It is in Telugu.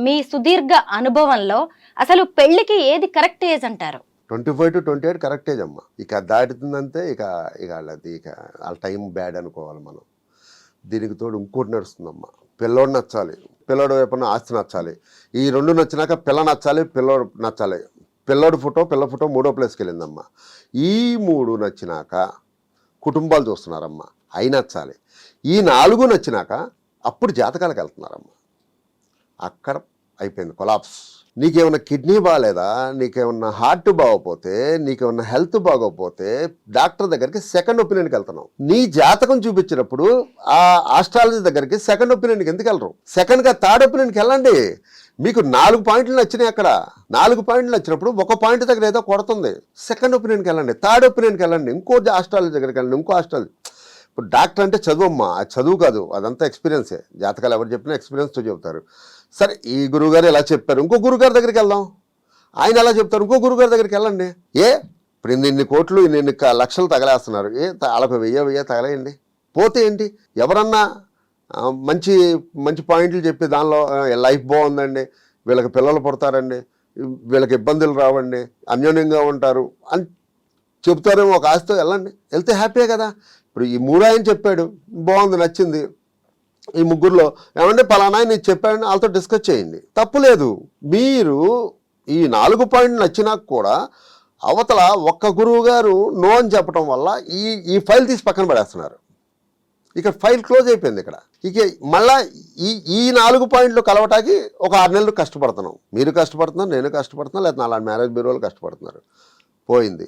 మీ సుదీర్ఘ అనుభవంలో అసలు పెళ్లికి ఏది కరెక్ట్ ఏజ్ అంటారు? 25 to 28 కరెక్ట్ ఏజ్ అమ్మ. ఇక దాటుతుందంటే ఇక ఇక వాళ్ళది ఇక వాళ్ళ టైం బ్యాడ్ అనుకోవాలి మనం. దీనికి తోడు ఇంకోటి నడుస్తుందమ్మా. పిల్లోడు నచ్చాలి, పిల్లోడు వైపున ఆస్తి నచ్చాలి. ఈ రెండు నచ్చినాక పిల్ల నచ్చాలి, పిల్లోడు నచ్చాలి. పిల్లోడు ఫోటో, పిల్ల ఫోటో మూడో ప్లేస్కి వెళ్ళిందమ్మా. ఈ మూడు నచ్చినాక కుటుంబాలు చూస్తున్నారమ్మా, అవి నచ్చాలి. ఈ నాలుగు నచ్చినాక అప్పుడు జాతకాలకు వెళ్తున్నారమ్మా. అక్కడ అయిపోయింది కొలాప్స్. నీకేమన్నా కిడ్నీ బాగాలేదా, నీకేమన్నా హార్ట్ బాగోపోతే, నీకేమన్నా హెల్త్ బాగోపోతే డాక్టర్ దగ్గరికి సెకండ్ ఒపీనియన్కి వెళ్తున్నావు. నీ జాతకం చూపించినప్పుడు ఆ ఆస్ట్రాలజీ దగ్గరికి సెకండ్ ఒపీనియన్కి ఎందుకు వెళ్ళరు? సెకండ్గా థర్డ్ ఒపీనియన్కి వెళ్ళండి. మీకు 4 పాయింట్లు నచ్చినాయి. అక్కడ 4 పాయింట్లు నచ్చినప్పుడు ఒక పాయింట్ దగ్గర ఏదో కొడుతుంది. సెకండ్ ఒపీనియన్కి వెళ్ళండి, థర్డ్ ఒపీనియన్కి వెళ్ళండి, ఇంకో ఆస్ట్రాలజీ దగ్గరికి వెళ్ళండి, ఇంకో ఆస్ట్రాలజీ. ఇప్పుడు డాక్టర్ అంటే చదువు అమ్మా, అది చదువు కాదు, అదంతా ఎక్స్పీరియన్సే. జాతకాలు ఎవరు చెప్పినా ఎక్స్పీరియన్స్తో చెబుతారు. సరే, ఈ గురువుగారు ఇలా చెప్పారు, ఇంకో గురువుగారి దగ్గరికి వెళ్దాం. ఆయన ఎలా చెప్తారు, ఇంకో గురువుగారి దగ్గరికి వెళ్ళండి. ఇప్పుడు ఇన్ని కోట్లు ఇన్ని లక్షలు తగలేస్తున్నారు, వాళ్ళకు 1000 తగలేయండి. పోతే ఏంటి? ఎవరన్నా మంచి మంచి పాయింట్లు చెప్పి దానిలో లైఫ్ బాగుందండి, వీళ్ళకి పిల్లలు పుడతారండి, వీళ్ళకి ఇబ్బందులు రావండి, అన్యోన్యంగా ఉంటారు అని చెప్తారేమో. ఒక ఆశతో వెళ్ళండి, వెళ్తే హ్యాపీయే కదా. ఇప్పుడు ఈ 3 ఆయన చెప్పాడు, బాగుంది, నచ్చింది. ఈ ముగ్గురులో ఏమంటే పలానా నేను చెప్పాడని వాళ్ళతో డిస్కస్ చేయండి, తప్పు లేదు. మీరు ఈ 4 పాయింట్లు నచ్చినా కూడా అవతల ఒక్క గురువు గారు నో అని చెప్పడం వల్ల ఈ ఫైల్ తీసి పక్కన పడేస్తున్నారు. ఇక ఫైల్ క్లోజ్ అయిపోయింది. ఇక్కడ ఇక మళ్ళా ఈ 4 పాయింట్లు కలవటానికి ఒక 6 నెలలు కష్టపడుతున్నాం. మీరు కష్టపడుతున్నారు, నేను కష్టపడుతున్నాను, లేదా అలాంటి మ్యారేజ్ బ్యూరోలు కష్టపడుతున్నారు. పోయింది.